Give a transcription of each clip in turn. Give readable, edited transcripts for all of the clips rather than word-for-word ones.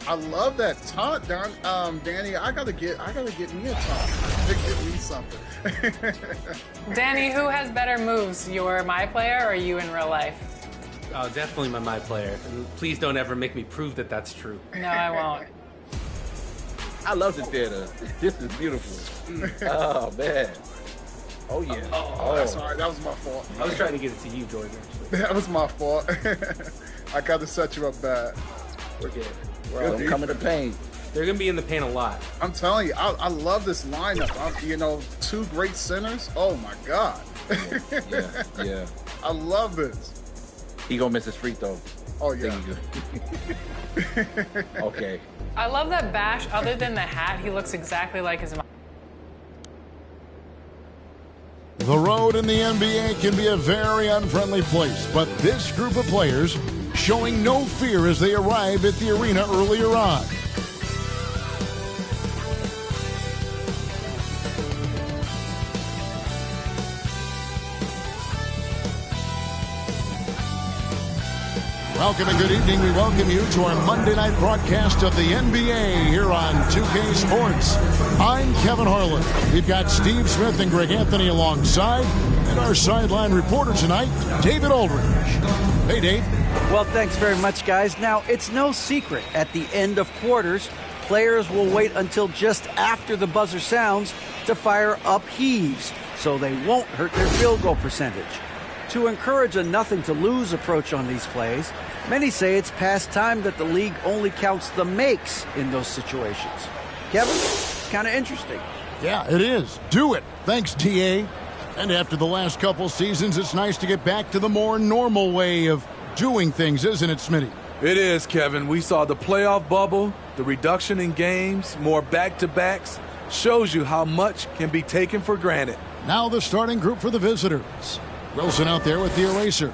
I love that taunt, Danny. I gotta get me a taunt. Get me something. Danny, who has better moves, your my player or you in real life? Oh, definitely my player. And please don't ever make me prove that that's true. No, I won't. I love the theater. This is beautiful. Oh man. Oh yeah. That's all right. That was my fault. I was trying to get it to you, Jordan. That was my fault. I got to set you up bad. We're good. Well, coming to paint. They're going to be in the paint a lot. I'm telling you, I love this lineup. Two great centers. Oh my God. Yeah. I love this. He gonna miss his free throw. Oh yeah. Okay. I love that Bash, other than the hat, he looks exactly like his mom. The road in the NBA can be a very unfriendly place, but this group of players showing no fear as they arrive at the arena earlier on. Welcome and good evening. We welcome you to our Monday night broadcast of the NBA here on 2K Sports. I'm Kevin Harlan. We've got Steve Smith and Greg Anthony alongside, and our sideline reporter tonight, David Aldridge. Hey, Dave. Well, thanks very much, guys. Now, it's no secret at the end of quarters, players will wait until just after the buzzer sounds to fire up heaves, so they won't hurt their field goal percentage. To encourage a nothing-to-lose approach on these plays, many say it's past time that the league only counts the makes in those situations. Kevin, it's kind of interesting. Yeah, it is. Do it. Thanks, TA. And after the last couple seasons, it's nice to get back to the more normal way of doing things, isn't it, Smitty? It is, Kevin. We saw the playoff bubble, the reduction in games, more back-to-backs. Shows you how much can be taken for granted. Now the starting group for the visitors. Wilson out there with the eraser.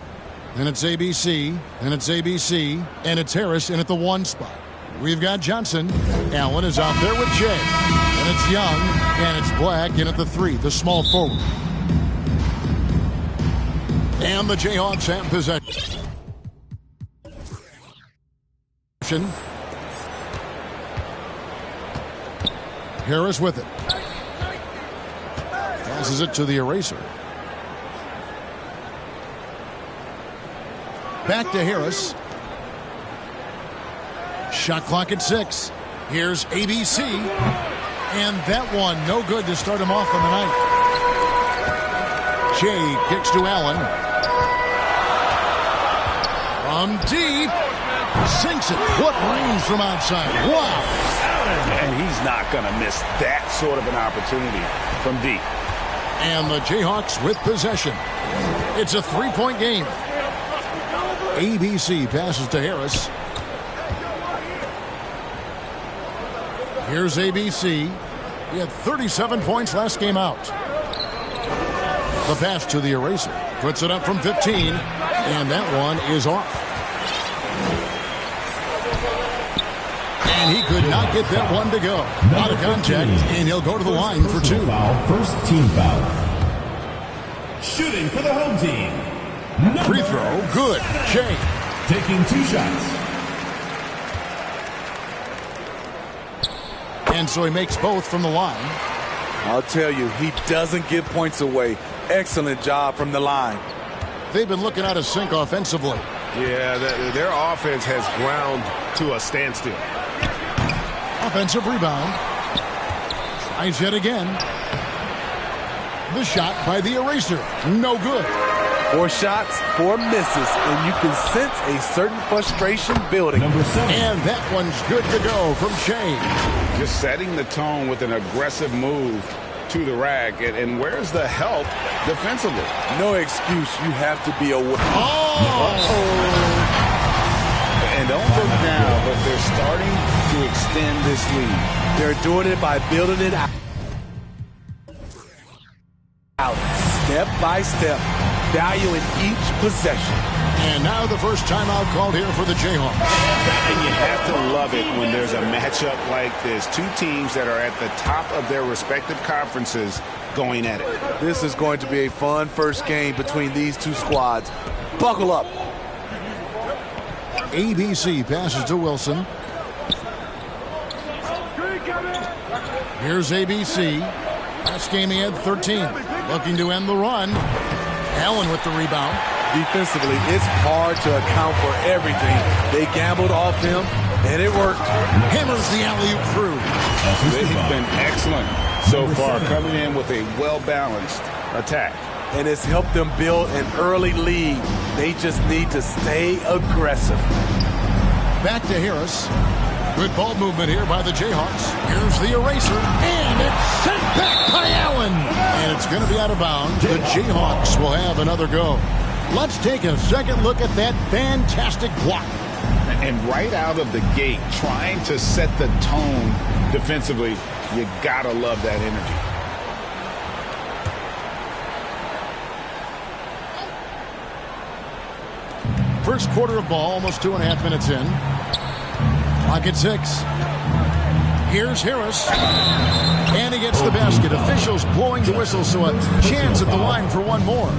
Then it's ABC, and it's ABC, and it's Harris in at the 1 spot. We've got Johnson. Allen is out there with Jay. And it's Young, and it's Black in at the 3, the small forward. And the Jayhawks have possession. Harris with it. Passes it to the eraser. Back to Harris. Shot clock at 6. Here's ABC. And that one, no good to start him off on the night. Jay kicks to Allen. From deep. Sinks it. What range from outside. Wow. And he's not going to miss that sort of an opportunity from deep. And the Jayhawks with possession. It's a 3-point game. ABC passes to Harris. Here's ABC. He had 37 points last game out. The pass to the eraser. Puts it up from 15. And that one is off. And he could not get that one to go. Out of contact, and he'll go to the line for 2. First team foul. Shooting for the home team. Free throw, good. Jay. Taking 2 shots. And so he makes both from the line. I'll tell you, he doesn't give points away. Excellent job from the line. They've been looking out of sync offensively. Yeah, their offense has ground to a standstill. Offensive rebound. Tries yet again. The shot by the eraser. No good. 4 shots, 4 misses, and you can sense a certain frustration building. Number 7. And that one's good to go from Shea. Just setting the tone with an aggressive move to the rack. And where's the help defensively? No excuse. You have to be aware. And don't look now, but they're starting to extend this lead. They're doing it by building it out step by step, valuing each possession. And now the first timeout called here for the Jayhawks. And you have to love it when there's a matchup like this. 2 teams that are at the top of their respective conferences going at it. This is going to be a fun first game between these 2 squads. Buckle up. ABC passes to Wilson. Here's ABC. Last game he had 13. Looking to end the run. Allen with the rebound. Defensively, it's hard to account for everything. They gambled off him, and it worked. Hammers the alley-oop through. They've been excellent so far, coming in with a well-balanced attack. And it's helped them build an early lead. They just need to stay aggressive. Back to Harris. Good ball movement here by the Jayhawks. Here's the eraser, and it's sent back by Allen. And it's going to be out of bounds. The Jayhawks will have another go. Let's take a second look at that fantastic block. And right out of the gate, trying to set the tone defensively, you gotta love that energy. First quarter of ball, almost 2.5 minutes in. Clock at 6. Here's Harris. And he gets the basket. Officials blowing the whistle, so a chance at the line for one more.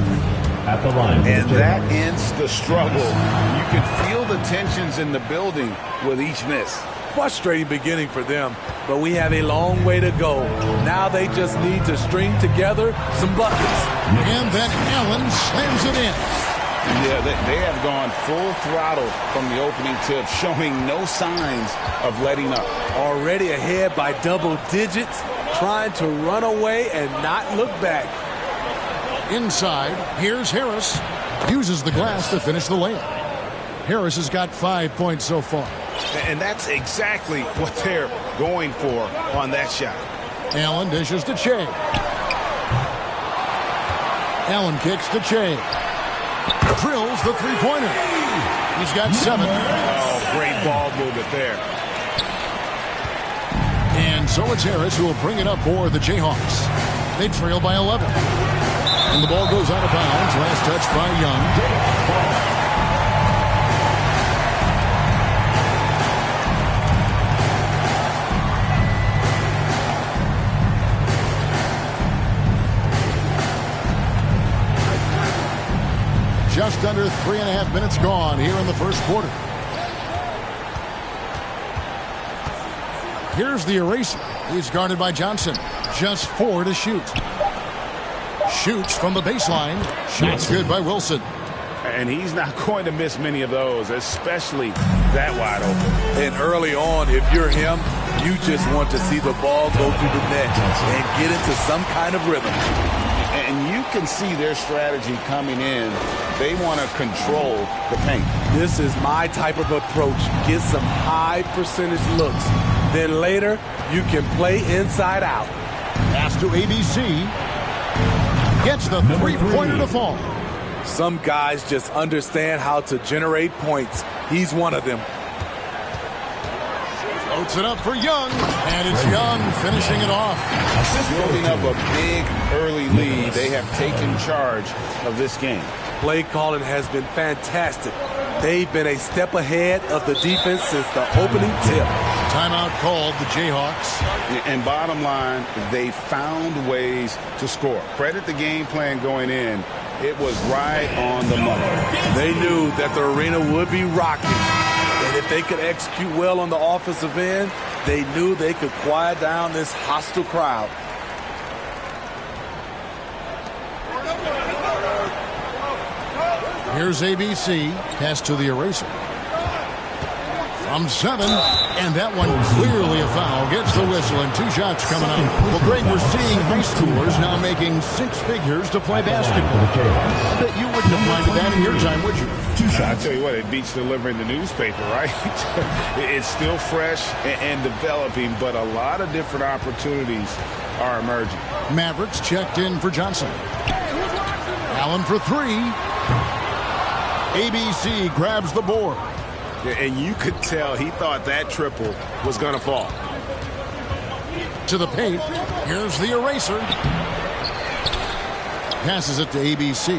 At the line. And that ends the struggle. You can feel the tensions in the building with each miss. Frustrating beginning for them, but we have a long way to go. Now they just need to string together some buckets. And then Allen slams it in. Yeah, they have gone full throttle from the opening tip, showing no signs of letting up. Already ahead by double digits, trying to run away and not look back. Inside, here's Harris. Uses the glass to finish the layup. Harris has got 5 points so far. And that's exactly what they're going for on that shot. Allen dishes to Che. Allen kicks to Che. Drills the three-pointer. He's got 7. Oh, great ball movement there. And so it's Harris who will bring it up for the Jayhawks. They trail by 11. And the ball goes out of bounds. Last touch by Young. Just under 3.5 minutes gone here in the first quarter. Here's the eraser. He's guarded by Johnson. Just 4 to shoot. Shoots from the baseline. Shot's good by Wilson. And he's not going to miss many of those, especially that wide open. And early on, if you're him, you just want to see the ball go through the net and get into some kind of rhythm. And you can see their strategy coming in. They want to control the paint. This is my type of approach. Get some high percentage looks. Then later, you can play inside out. Pass to ABC. Gets the three-pointer to fall. Some guys just understand how to generate points. He's one of them. Floats it up for Young. And it's Young finishing it off. Building up a big early lead. They have taken charge of this game. Play calling has been fantastic. They've been a step ahead of the defense since the opening tip. Timeout called the Jayhawks. And bottom line, they found ways to score. Credit the game plan going in. It was right on the money. They knew that the arena would be rocking. And if they could execute well on the offensive end, they knew they could quiet down this hostile crowd. Here's ABC. Pass to the eraser. From 7. And that one clearly a foul. Gets the whistle and 2 shots coming up. Well, Greg, we're seeing high schoolers now making 6 figures to play basketball. I bet you wouldn't have minded that in your time, would you? 2 shots. I tell you what, it beats delivering the newspaper, right? It's still fresh and developing, but a lot of different opportunities are emerging. Mavericks checked in for Johnson. Allen for 3. ABC grabs the board. And you could tell he thought that triple was going to fall. To the paint. Here's the eraser. Passes it to ABC.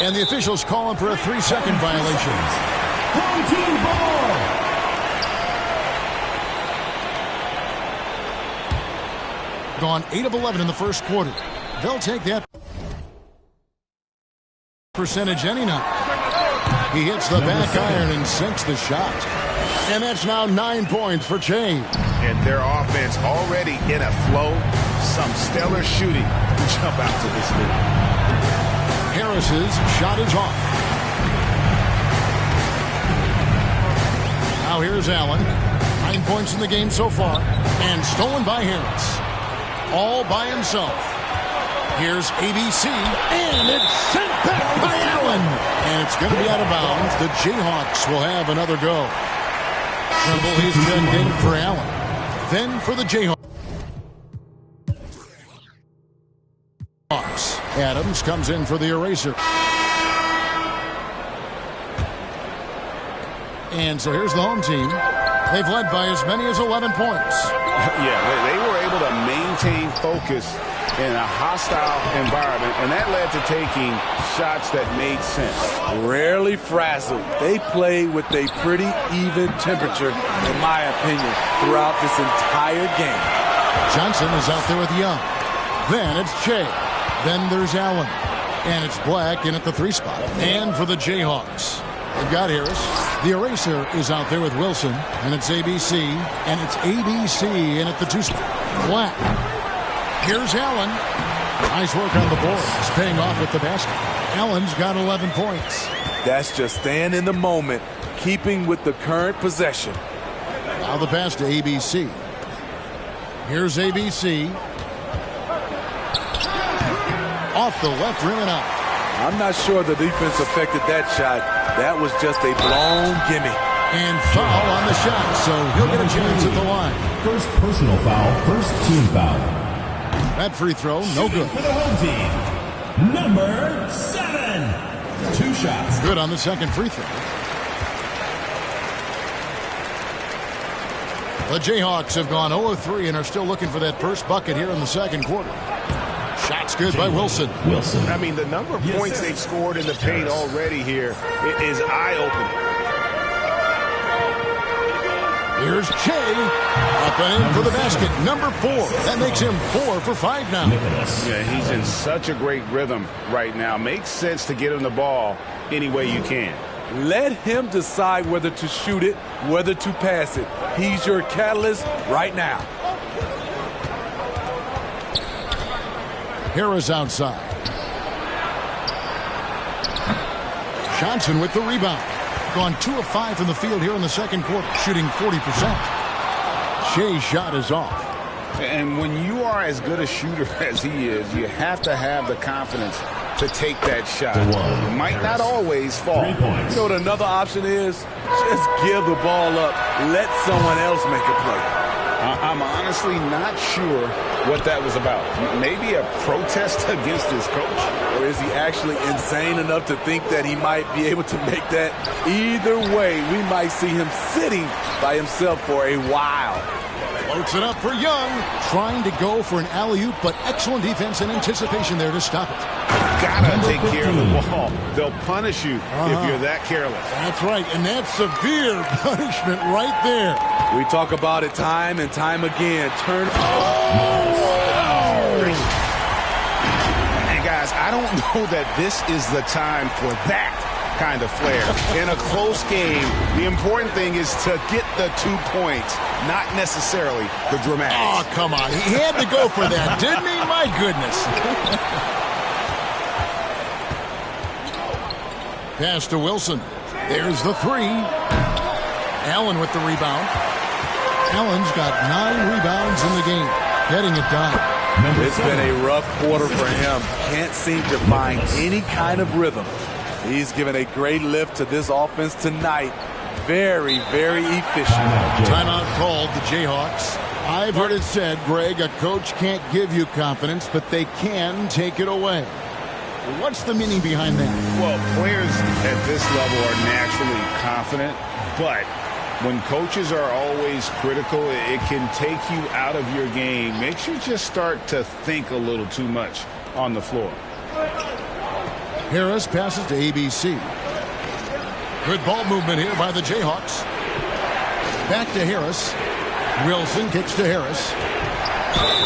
And the officials call him for a 3-second violation. Gone 8 of 11 in the first quarter. They'll take that percentage any night. He hits the back iron and sinks the shot. And that's now 9 points for Che. And their offense already in a flow. Some stellar shooting to jump out to this lead. Harris's shot is off. Now here's Allen. 9 points in the game so far. And stolen by Harris. All by himself. Here's ABC. And it's sent back by Allen. And it's going to be out of bounds. The Jayhawks will have another go. Trimble, he's checked in for Allen. Then for the Jayhawks. Adams comes in for the eraser. And so here's the home team. They've led by as many as 11 points. Yeah, they were able to maintain focus in a hostile environment, and that led to taking shots that made sense. Rarely frazzled. They played with a pretty even temperature, in my opinion, throughout this entire game. Johnson is out there with Young. Then it's Che. Then there's Allen. And it's Black in at the 3 spot. And for the Jayhawks, they've got Harris. The eraser is out there with Wilson. And it's ABC. And it's ABC in at the 2 spot. Black. Here's Allen. Nice work on the board. He's paying off with the basket. Allen's got 11 points. That's just staying in the moment, keeping with the current possession. Now the pass to ABC. Here's ABC. Off the left rim and out. I'm not sure the defense affected that shot. That was just a blown gimme. And foul on the shot, so he'll get a chance at the line. First personal foul, first team foul. That free throw, no good. For the home team, number 7. 2 shots. Good on the second free throw. The Jayhawks have gone 0-3 and are still looking for that first bucket here in the second quarter. Shots good by Wilson. I mean, the number of points they've scored in the paint already here is eye-opening. Here's Che. Up and in for the basket. Number 4. That makes him 4 for 5 now. Yeah, he's in such a great rhythm right now. Makes sense to get him the ball any way you can. Let him decide whether to shoot it, whether to pass it. He's your catalyst right now. Harris outside. Johnson with the rebound. Gone 2 of 5 from the field here in the second quarter, shooting 40%. Shea's shot is off. And when you are as good a shooter as he is, you have to have the confidence to take that shot. It might not always fall. You know what another option is? Just give the ball up. Let someone else make a play. I'm honestly not sure what that was about. Maybe a protest against his coach? Or is he actually insane enough to think that he might be able to make that? Either way, we might see him sitting by himself for a while. Floats it up for Young. Trying to go for an alley-oop, but excellent defense and anticipation there to stop it. Gotta take care of the ball. They'll punish you if you're that careless. That's right, and that's severe punishment right there. We talk about it time and time again. And guys, I don't know that this is the time for that kind of flair. In a close game, the important thing is to get the 2 points, not necessarily the dramatics. Oh, come on. He had to go for that, didn't he? My goodness. Pass to Wilson. There's the 3. Allen with the rebound. Allen's got 9 rebounds in the game. Getting it done. It's been a rough quarter for him. Can't seem to find any kind of rhythm. He's given a great lift to this offense tonight. Very, very efficient. Timeout called the Jayhawks. I've heard it said, Greg, a coach can't give you confidence, but they can take it away. What's the meaning behind that? Well, players at this level are naturally confident, but when coaches are always critical, it can take you out of your game. Makes you just start to think a little too much on the floor. Harris passes to ABC. Good ball movement here by the Jayhawks. Back to Harris. Wilson kicks to Harris.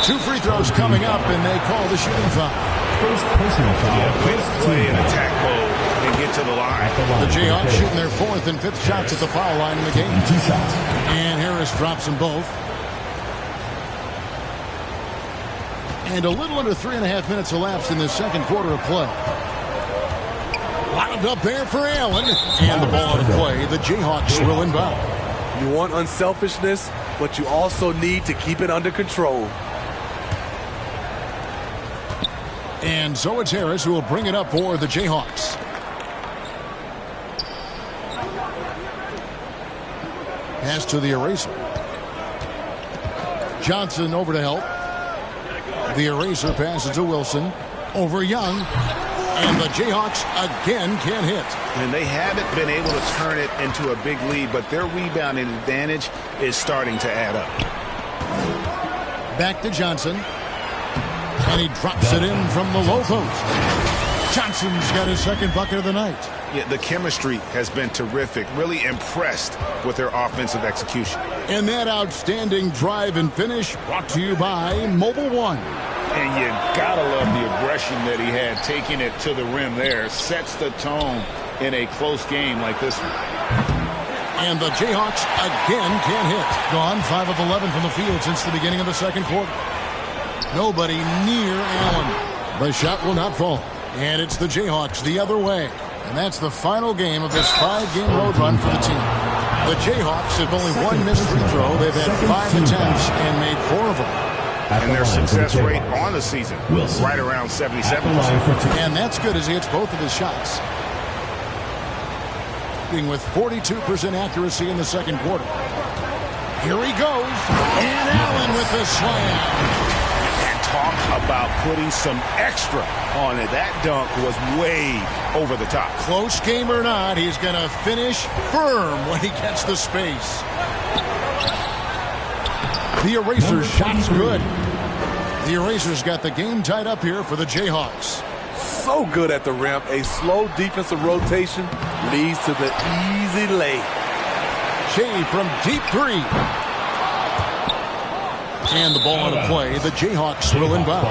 2 free throws coming up, and they call the shooting foul. First personal foul. Way to play in attack mode and get to the line. The Jayhawks shooting their 4th and 5th shots at the foul line in the game. 2 shots. And Harris drops them both. And a little under 3.5 minutes elapsed in the second quarter of play. Lined up there for Allen. And the ball out of play. The Jayhawks will inbound. You want unselfishness, but you also need to keep it under control. And so it's Harris who will bring it up for the Jayhawks. Pass to the eraser. Johnson over to help. The eraser passes to Wilson. Over Young. And the Jayhawks again can't hit. And they haven't been able to turn it into a big lead, but their rebounding advantage is starting to add up. Back to Johnson. And he drops it in from the low post. Johnson's got his second bucket of the night. Yeah, the chemistry has been terrific. Really impressed with their offensive execution. And that outstanding drive and finish brought to you by Mobile One. And you gotta love the aggression that he had, taking it to the rim there. Sets the tone in a close game like this one. And the Jayhawks again can't hit. Gone 5 of 11 from the field since the beginning of the second quarter. Nobody near Allen. The shot will not fall. And it's the Jayhawks the other way. And that's the final game of this 5-game road run for the team. The Jayhawks have only one missed free throw. They've had 5 attempts and made 4 of them. And their success rate on the season, right around 77%. And that's good as he hits both of his shots. With 42% accuracy in the second quarter. Here he goes. And Allen with the slam. Talk about putting some extra on it. That dunk was way over the top. Close game or not, he's going to finish firm when he gets the space. The eraser shot's good. The eraser's got the game tied up here for the Jayhawks. So good at the rim. A slow defensive rotation leads to the easy lay. Shea from deep 3. And the ball out of play. The Jayhawks will inbound.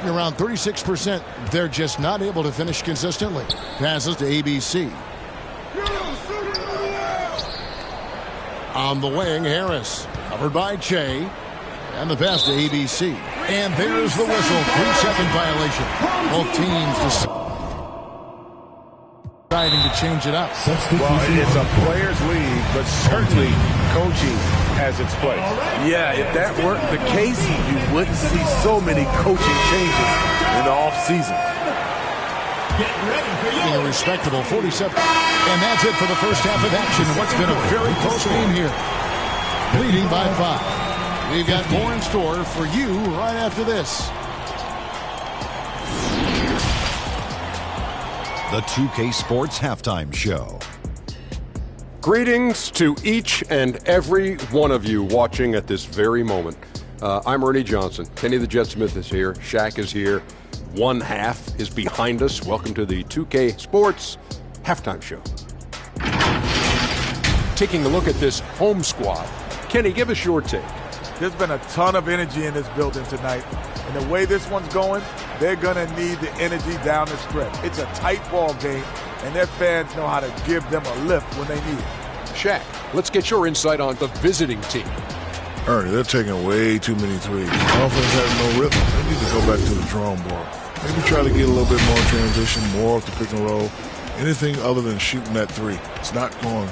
Around 36%. They're just not able to finish consistently. Passes to ABC. On the wing, Harris. Covered by Che. And the pass to ABC. And there's the whistle. 3-second violation. Both teams deciding to change it up. Well, it's a players' league, but certainly coaching has its place. Yeah, if that weren't the case, you wouldn't see so many coaching changes in the offseason. A respectable 47. And that's it for the first half of action. What's been a very close game here. Leading by 5. We've got more in store for you right after this. The 2K Sports Halftime Show. Greetings to each and every one of you watching at this very moment. I'm Ernie Johnson. Kenny the Jet Smith is here. Shaq is here. One half is behind us. Welcome to the 2K Sports Halftime Show. Taking a look at this home squad. Kenny, give us your take. There's been a ton of energy in this building tonight. And the way this one's going, they're going to need the energy down the stretch. It's a tight ball game, and their fans know how to give them a lift when they need it. Shaq, let's get your insight on the visiting team. Ernie, they're taking way too many threes. Offense has no rhythm. They need to go back to the drawing board. Maybe try to get a little bit more transition, more off the pick and roll. Anything other than shooting that 3. It's not going.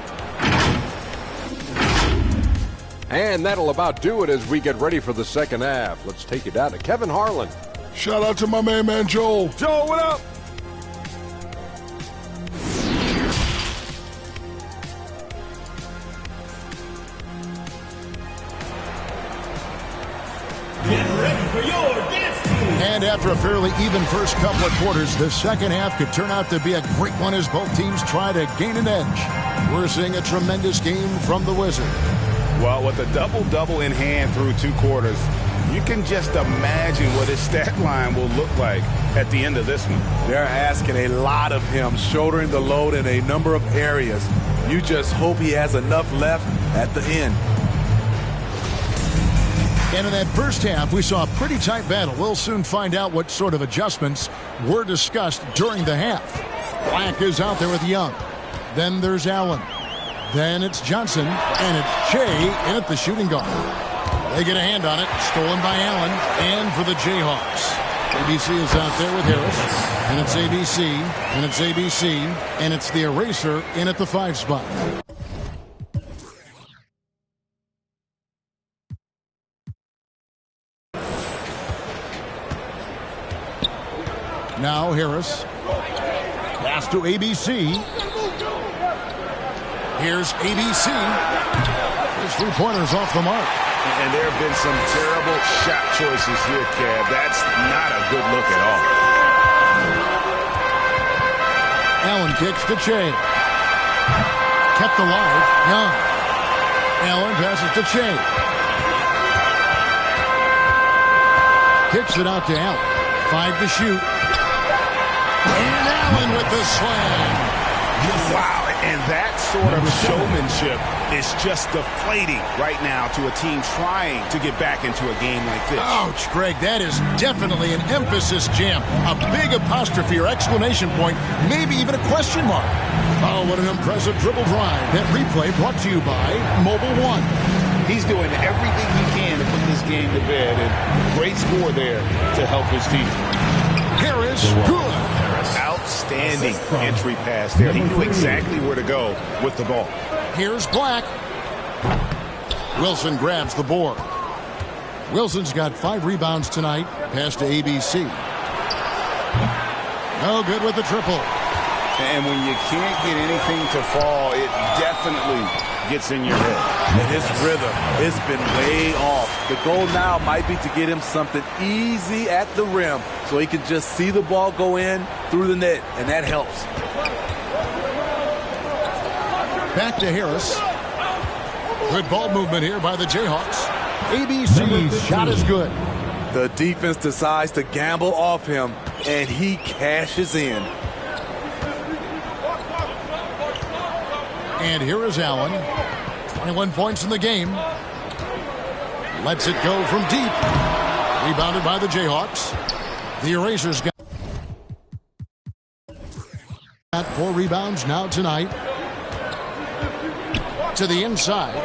And that'll about do it as we get ready for the second half. Let's take it down to Kevin Harlan. Shout out to my man Joel. Joel, what up? Get ready for your dance team. And after a fairly even first couple of quarters, the second half could turn out to be a great one as both teams try to gain an edge. We're seeing a tremendous game from the Wizards. Well, with a double-double in hand through 2 quarters, you can just imagine what his stat line will look like at the end of this one. They're asking a lot of him, shouldering the load in a number of areas. You just hope he has enough left at the end. And in that first half, we saw a pretty tight battle. We'll soon find out what sort of adjustments were discussed during the half. Black is out there with Young. Then there's Allen. Then it's Johnson. And it's Jay in at the shooting guard. They get a hand on it. Stolen by Allen. And for the Jayhawks. ABC is out there with Harris. And it's ABC. And it's ABC. And it's the Eraser in at the 5 spot. Now Harris. Pass to ABC. Here's ABC. His 3-pointers off the mark. And there have been some terrible shot choices here, Kev. That's not a good look at all. Allen kicks to Che. Kept alive. Young. Allen passes to Che. Kicks it out to Allen. 5 to shoot. And Allen with the slam. Wow, and that sort of showmanship is just deflating right now to a team trying to get back into a game like this. Ouch, Greg, that is definitely an emphasis jam. A big apostrophe or exclamation point, maybe even a question mark. Oh, what an impressive dribble drive. That replay brought to you by Mobile One. He's doing everything he can to put this game to bed, and great score there to help his team. Harris, good. Outstanding entry pass there. He knew exactly where to go with the ball. Here's Black. Wilson grabs the board. Wilson's got 5 rebounds tonight. Pass to ABC. No good with the triple. And when you can't get anything to fall, it definitely gets in your head. And his rhythm has been way off. The goal now might be to get him something easy at the rim so he can just see the ball go in through the net, and that helps. Back to Harris. Good ball movement here by the Jayhawks. ABC's shot is good. The defense decides to gamble off him, and he cashes in. And here is Allen. 21 points in the game. Lets it go from deep. Rebounded by the Jayhawks. The Erasers got 4 rebounds now tonight. To the inside.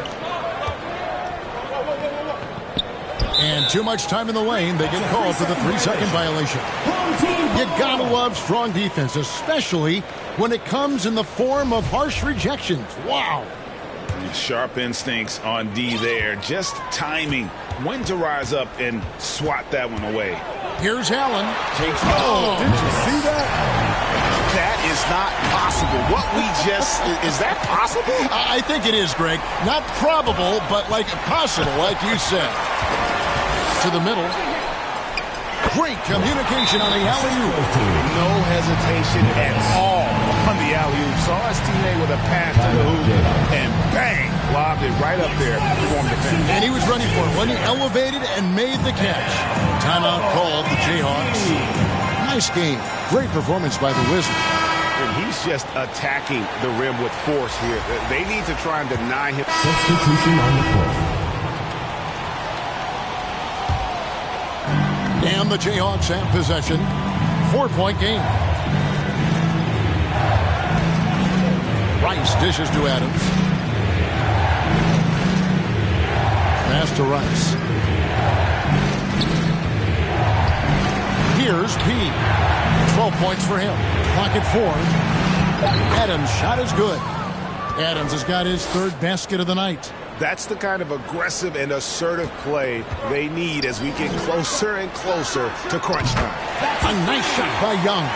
And too much time in the lane. They get called for the 3-second violation. You gotta love strong defense, especially when it comes in the form of harsh rejections. Wow. Sharp instincts on D there. Just timing when to rise up and swat that one away. Here's Allen. Did you see that? That is not possible. What we just, is that possible? I think it is, Greg. Not probable, but like possible, like you said. To the middle. Great communication on the alley-oop. No hesitation at all on the alley-oop. Saw his teammate with a pass to the hoop, and bang, lobbed it right up there for him to finish. And he was ready for it when he elevated and made the catch. Timeout called the Jayhawks. Nice game. Great performance by the Wizards. And he's just attacking the rim with force here. They need to try and deny him. Substitution on the court. And the Jayhawks have possession. 4-point game. Rice dishes to Adams. Pass to Rice. Here's P. 12 points for him. Clock at 4. Adams' shot is good. Adams has got his 3rd basket of the night. That's the kind of aggressive and assertive play they need as we get closer and closer to crunch time. A nice shot by Young.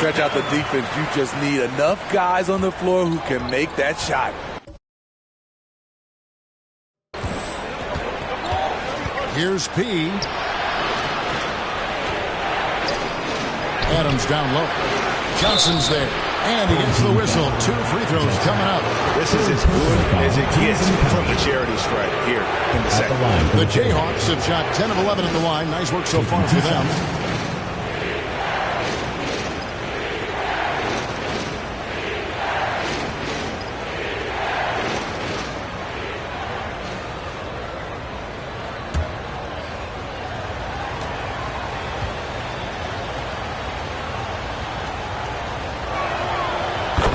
stretch out the defense. You just need enough guys on the floor who can make that shot. Here's P. Adams down low. Johnson's there. And he gets the whistle. 2 free throws coming up. This is as good as it gets from the charity stripe here in the second. The Jayhawks have shot 10 of 11 at the line. Nice work so far for them.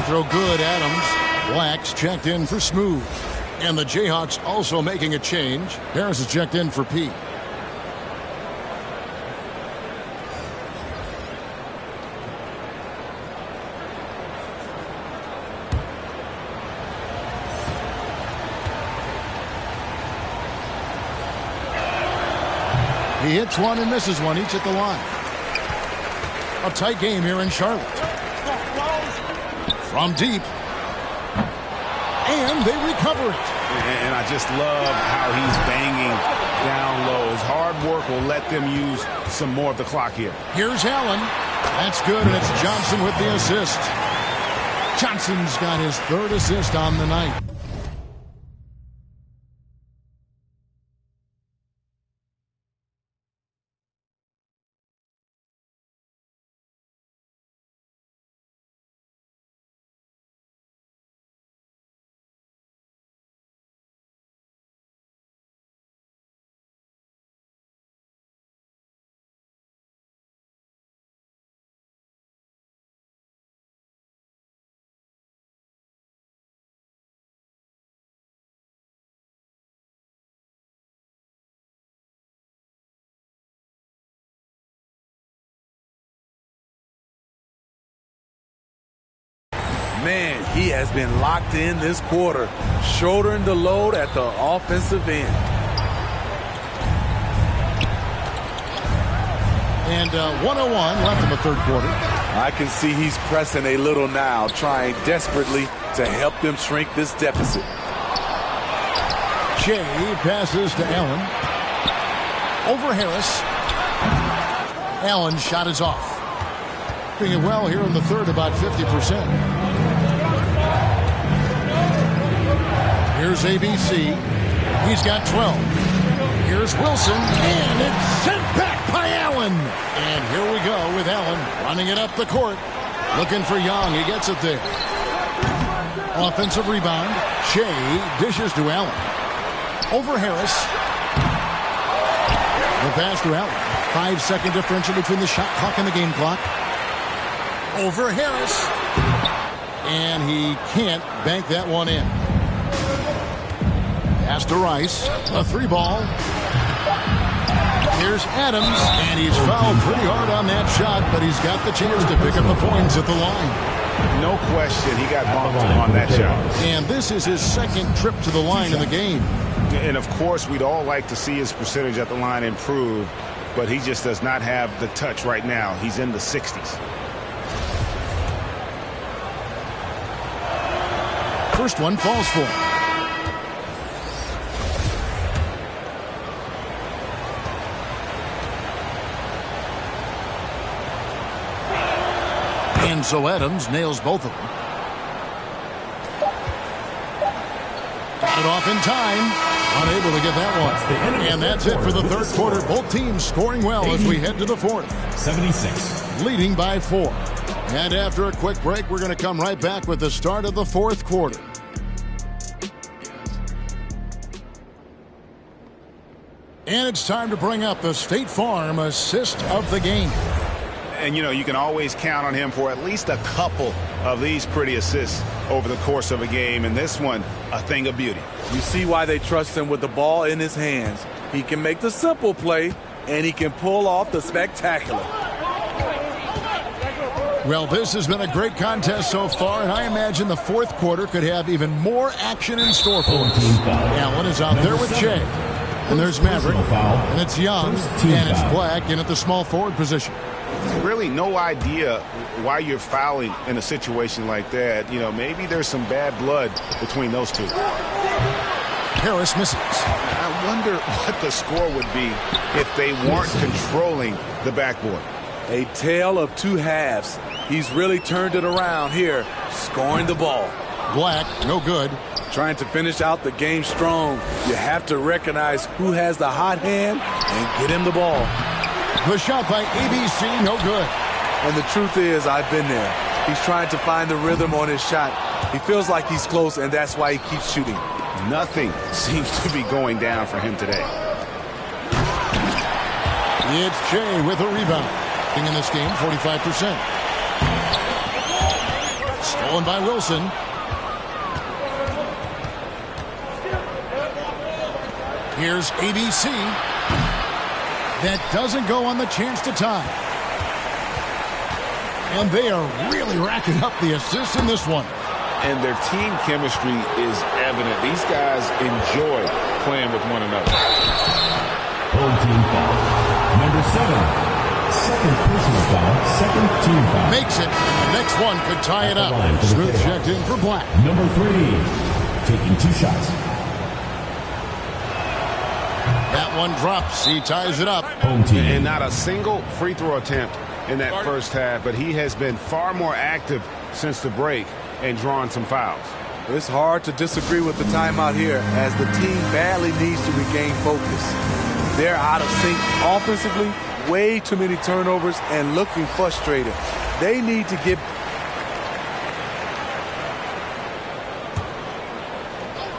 Throw good, Adams. Black's checked in for Smooth. And the Jayhawks also making a change. Harris is checked in for P. He hits one and misses one, each at the line. A tight game here in Charlotte. From deep. And they recover it. And I just love how he's banging down low. His hard work will let them use some more of the clock here. Here's Allen. That's good, and it's Johnson with the assist. Johnson's got his 3rd assist on the night. Man, he has been locked in this quarter, shouldering the load at the offensive end. And 101 left in the 3rd quarter. I can see he's pressing a little now, trying desperately to help them shrink this deficit. Shea passes to Allen. Over Harris. Allen's shot is off. Doing it well here in the 3rd, about 50%. Here's ABC. He's got 12. Here's Wilson, and it's sent back by Allen. And here we go with Allen running it up the court. Looking for Young. He gets it there. Offensive rebound. Shea dishes to Allen. Over Harris. The pass to Allen. 5-second differential between the shot clock and the game clock. Over Harris. And he can't bank that one in. Pass to Rice. A 3-ball. Here's Adams. And he's fouled pretty hard on that shot, but he's got the chance to pick up the points at the line. No question, he got bumped on that shot. And this is his 2nd trip to the line in the game. And of course, we'd all like to see his percentage at the line improve, but he just does not have the touch right now. He's in the 60s. First one falls for him. And so Adams nails both of them. Got it off in time. Unable to get that one. And that's it for the 3rd quarter. Both teams scoring well as we head to the 4th. 76. Leading by 4. And after a quick break, we're going to come right back with the start of the 4th quarter. And it's time to bring up the State Farm assist of the game. And, you know, you can always count on him for at least a couple of these pretty assists over the course of a game. And this one, a thing of beauty. You see why they trust him with the ball in his hands. He can make the simple play, and he can pull off the spectacular. Well, this has been a great contest so far, and I imagine the 4th quarter could have even more action in store for us. Allen is out there with Shea. And there's Maverick, and it's Young, and it's Black in at the small forward position. really no idea why you're fouling in a situation like that. You know, maybe there's some bad blood between those two. Harris misses. I wonder what the score would be if they weren't controlling the backboard. A tale of two halves. He's really turned it around here, scoring the ball. Black, no good. Trying to finish out the game strong. You have to recognize who has the hot hand and get him the ball. The shot by ABC, no good. And the truth is, I've been there. He's trying to find the rhythm on his shot. He feels like he's close, and that's why he keeps shooting. Nothing seems to be going down for him today. It's Jay with a rebound. In this game, 45%. Stolen by Wilson. Here's ABC. That doesn't go on the chance to tie. And they are really racking up the assists in this one. And their team chemistry is evident. These guys enjoy playing with one another. Home team foul. Number 7. Second personal foul. Second team foul. Makes it. The next one could tie it up. Smooth checked in for Black. Number 3. Taking 2 shots. That one drops. He ties it up. Home team. And not a single free throw attempt in that first half, but he has been far more active since the break and drawing some fouls. It's hard to disagree with the timeout here, as the team badly needs to regain focus. They're out of sync offensively, way too many turnovers, and looking frustrated. They need to get...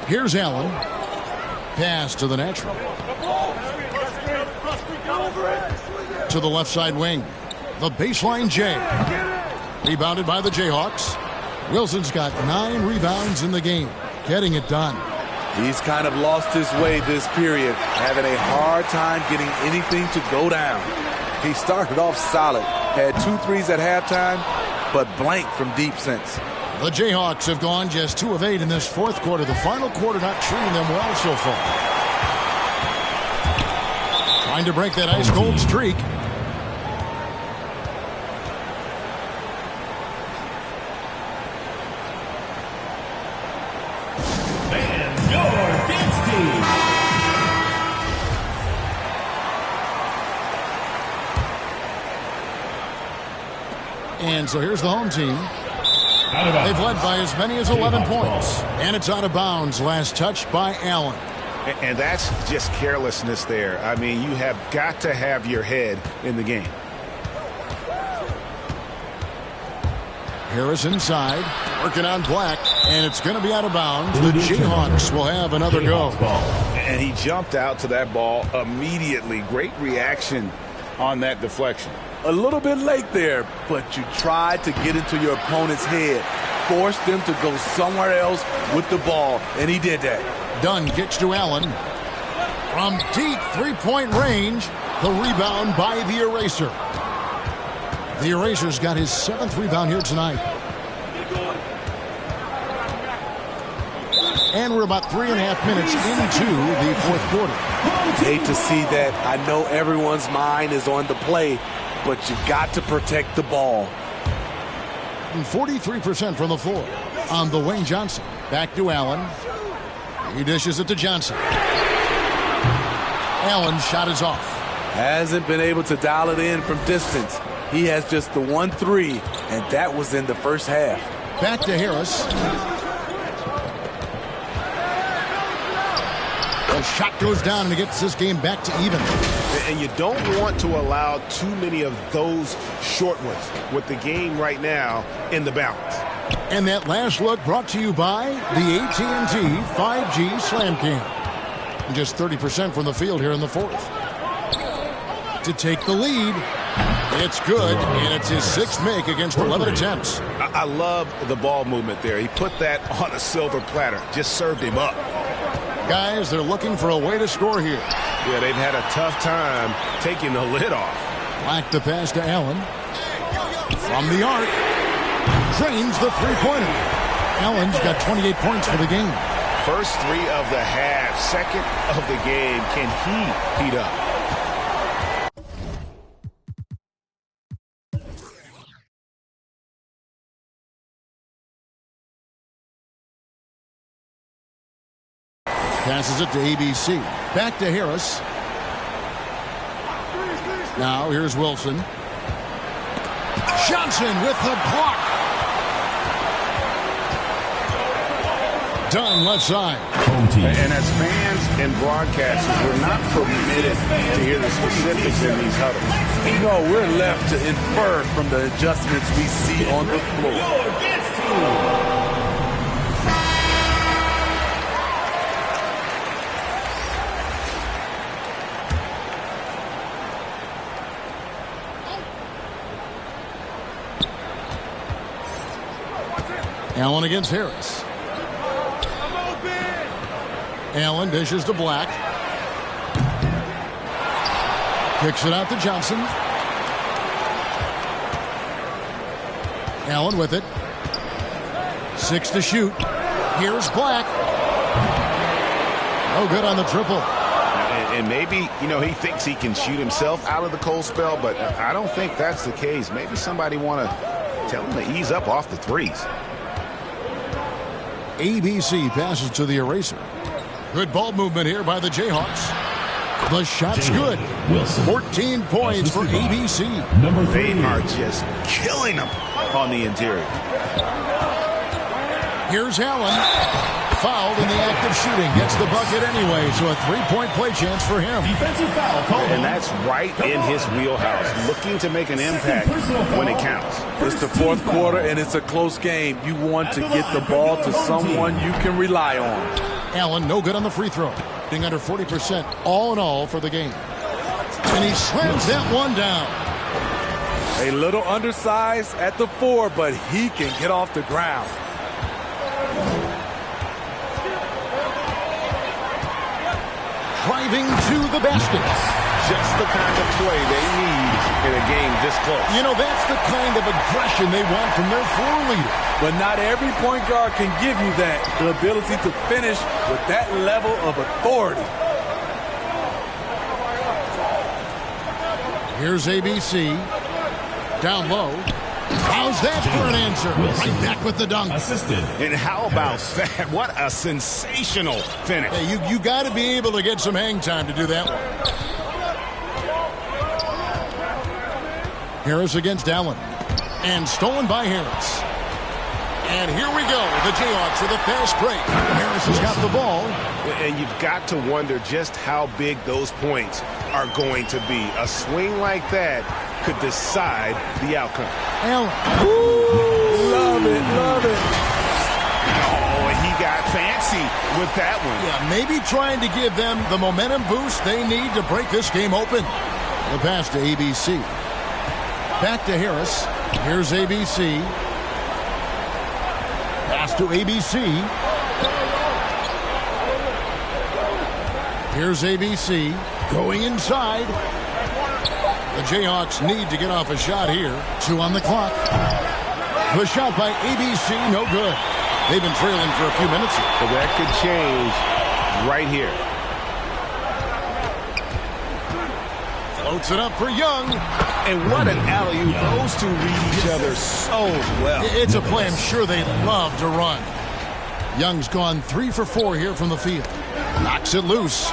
Here's Allen. Pass to the natural. To the left side wing. The baseline J. Rebounded by the Jayhawks. Wilson's got 9 rebounds in the game. Getting it done. He's kind of lost his way this period, having a hard time getting anything to go down. He started off solid, had 2 threes at halftime, but blank from deep since. The Jayhawks have gone just 2 of 8 in this fourth quarter. The final quarter not treating them well so far. Trying to break that ice-cold streak. And so here's the home team. They've led by as many as 11 points. And it's out of bounds. Last touch by Allen. And that's just carelessness there. I mean, you have got to have your head in the game. Harris inside, working on Black, and it's going to be out of bounds. The Jayhawks will have another go. And he jumped out to that ball immediately. Great reaction on that deflection. A little bit late there, but you tried to get into your opponent's head. Forced them to go somewhere else with the ball, and he did that. Dunn gets to Allen. From deep three-point range, the rebound by the Eraser. The Eraser's got his 7th rebound here tonight. And we're about 3.5 minutes into the fourth quarter. Hate to see that. I know everyone's mind is on the play, but you got to protect the ball. 43% from the floor on the wing. Johnson. Back to Allen. He dishes it to Johnson. Allen's shot is off. Hasn't been able to dial it in from distance. He has just the 1 3, and that was in the first half. Back to Harris. The shot goes down, and it gets this game back to even. And you don't want to allow too many of those short ones with the game right now in the balance. And that last look brought to you by the AT&T 5G Slam Cam. Just 30% from the field here in the fourth. To take the lead. It's good, and it's his 6th make against 11 attempts. I love the ball movement there. He put that on a silver platter. Just served him up. Guys, they're looking for a way to score here. Yeah, they've had a tough time taking the lid off. Black the pass to Allen. From the arc. Drains the three-pointer. Allen's got 28 points for the game. First 3 of the half, 2nd of the game. Can he heat up? Passes it to ABC. Back to Harris. Now here's Wilson. Johnson with the block. Dunn left side. And as fans and broadcasters, we're not permitted to hear the specifics in these huddles. No, we're left to infer from the adjustments we see on the floor. Allen against Harris. Allen dishes to Black. Kicks it out to Johnson. Allen with it. 6 to shoot. Here's Black. No good on the triple. And maybe, you know, he thinks he can shoot himself out of the cold spell, but I don't think that's the case. Maybe somebody want to tell him to ease up off the threes. ABC passes to the eraser. Good ball movement here by the Jayhawks. The shot's good. 14 points for ABC. They are just killing them on the interior. Here's Allen. Fouled in the act of shooting. Gets the bucket anyway, so a three-point play chance for him. Defensive foul called. And that's right in his wheelhouse. Looking to make an impact when it counts. It's the fourth quarter, and it's a close game. You want to get the ball to someone you can rely on. Allen, no good on the free throw. Being under 40% all in all for the game. And he slams that one down. A little undersized at the 4, but he can get off the ground. Driving to the basket. Just the kind of play they need in a game this close. You know, that's the kind of aggression they want from their floor leader. But not every point guard can give you that. The ability to finish with that level of authority. Here's ABC. Down low. How's that for an answer? Right back with the dunk. Assisted. And how about that? What a sensational finish. Hey, you got to be able to get some hang time to do that one. Harris against Allen. And stolen by Harris. And here we go. The Jayhawks with a fast break. Harris has got the ball. And you've got to wonder just how big those points are going to be. A swing like that could decide the outcome. Allen. Love it, love it. Oh, he got fancy with that one. Yeah, maybe trying to give them the momentum boost they need to break this game open. The pass to ABC. Back to Harris. Here's ABC. Pass to ABC. Here's ABC. Going inside. The Jayhawks need to get off a shot here. 2 on the clock. The shot by ABC, no good. They've been trailing for a few minutes. But that could change right here. Floats it up for Young. And what an alley-oop. Those two read each other so well. It's a play I'm sure they love to run. Young's gone 3 for 4 here from the field. Knocks it loose.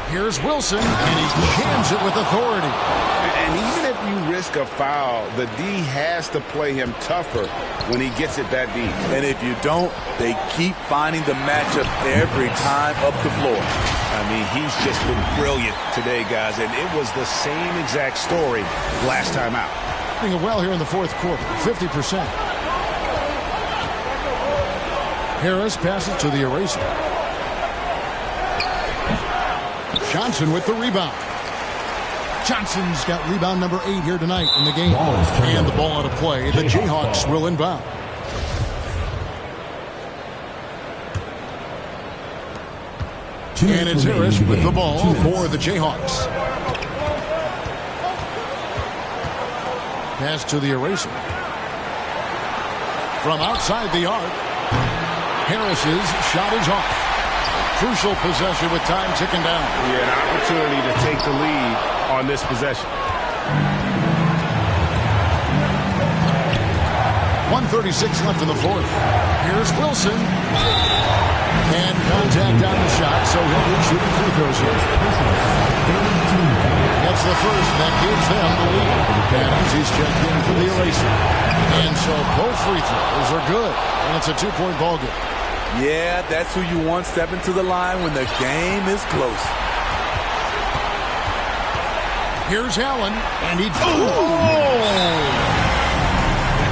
Here's Wilson, and he jams it with authority. And even if you risk a foul, the D has to play him tougher when he gets it that deep. And if you don't, they keep finding the matchup every time up the floor. I mean, he's just been brilliant today, guys, and it was the same exact story last time out. Doing well here in the fourth quarter, 50%. Harris passes to the eraser. Johnson with the rebound. Johnson's got rebound number 8 here tonight in the game. And the ball out of play. The Jayhawks will inbound. And it's Harris with the ball for the Jayhawks. Pass to the eraser. From outside the arc, Harris's shot is off. Crucial possession with time ticking down. Yeah, an opportunity to take the lead on this possession. 1:36 left in the fourth. Here's Wilson. And contact on the shot, so he'll be shooting free throws here. That's the first. That gives them the lead. Adams, he's checked in for the eraser. And so both free throws are good. And it's a 2-point ball game. Yeah, that's who you want stepping to the line when the game is close. Here's Allen, and he...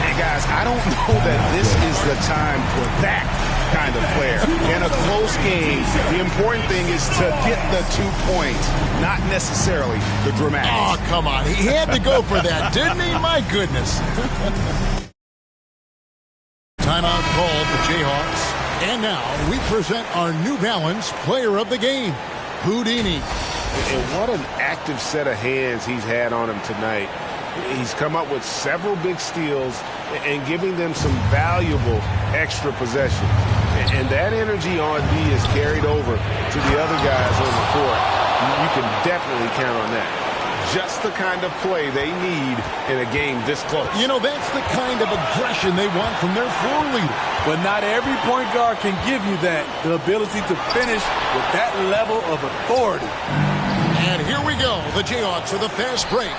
Hey, guys, I don't know that this is the time for that kind of player. In a close game, the important thing is to get the 2 points, not necessarily the dramatics. Oh, come on. He had to go for that, didn't he? My goodness. Timeout called the Jayhawks. And now we present our New Balance player of the game, Houdini. And what an active set of hands he's had on him tonight. He's come up with several big steals and giving them some valuable extra possessions. And that energy on D is carried over to the other guys on the court. You can definitely count on that. Just the kind of play they need in a game this close. You know, that's the kind of aggression they want from their floor leader. But not every point guard can give you that, the ability to finish with that level of authority. And here we go. The Jayhawks with a fast break.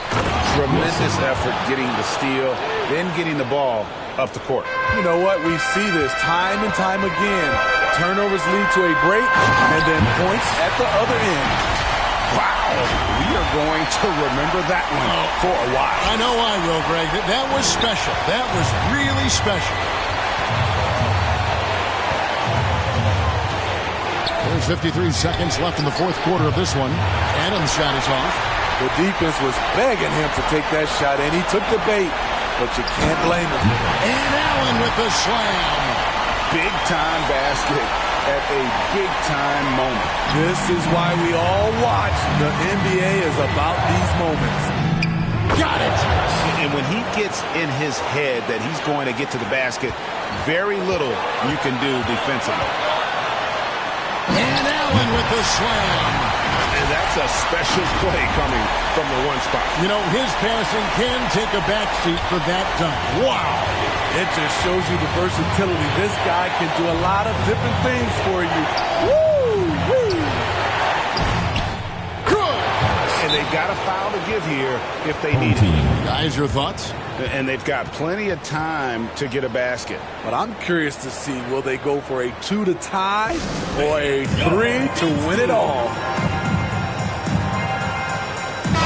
Tremendous effort getting the steal, then getting the ball up the court. You know what? We see this time and time again. Turnovers lead to a break and then points at the other end. Wow. We are going to remember that one for a while. I know I will, Greg. That was special. That was really special. There's 53 seconds left in the fourth quarter of this one. Adams' shot is off. The defense was begging him to take that shot, and he took the bait, but you can't blame him. And Allen with the slam. Big-time basket at a big-time moment. This is why we all watch. The NBA is about these moments. Got it. And when he gets in his head that he's going to get to the basket, very little you can do defensively. And Allen with the slam. And that's a special play coming from the one spot. You know, his passing can take a backseat for that dunk. Wow. It just shows you the versatility. This guy can do a lot of different things for you. Woo! Woo! Good. And they've got a foul to give here if they need it. Guys, your thoughts? And they've got plenty of time to get a basket. But I'm curious to see, will they go for a 2 to tie or a 3 to win it all?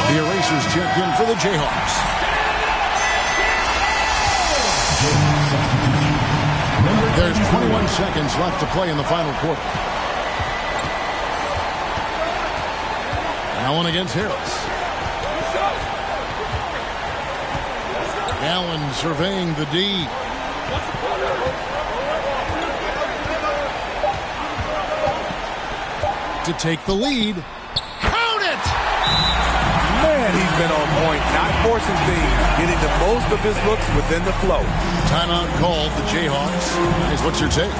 The Erasers check in for the Jayhawks. There's 21 seconds left to play in the final quarter. Allen against Harris. Allen surveying the D. To take the lead. Count it! Man, he's been on point, not forcing things, getting the most of his looks within the flow. Timeout called the Jayhawks. Guys, what's your take?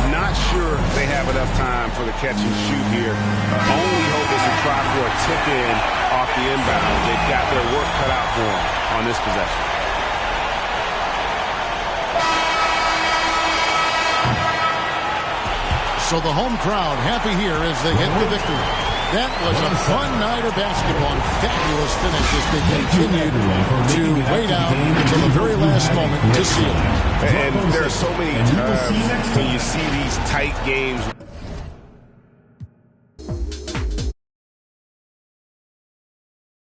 Not sure they have enough time for the catch and shoot here. Only hope is to try for a tip in off the inbound. They've got their work cut out for them on this possession. So the home crowd happy here as they hit the victory. That was a fun night of basketball. Fabulous finish as they continued to wait out until the very last moment to seal it. And there are so many times when you see these tight games.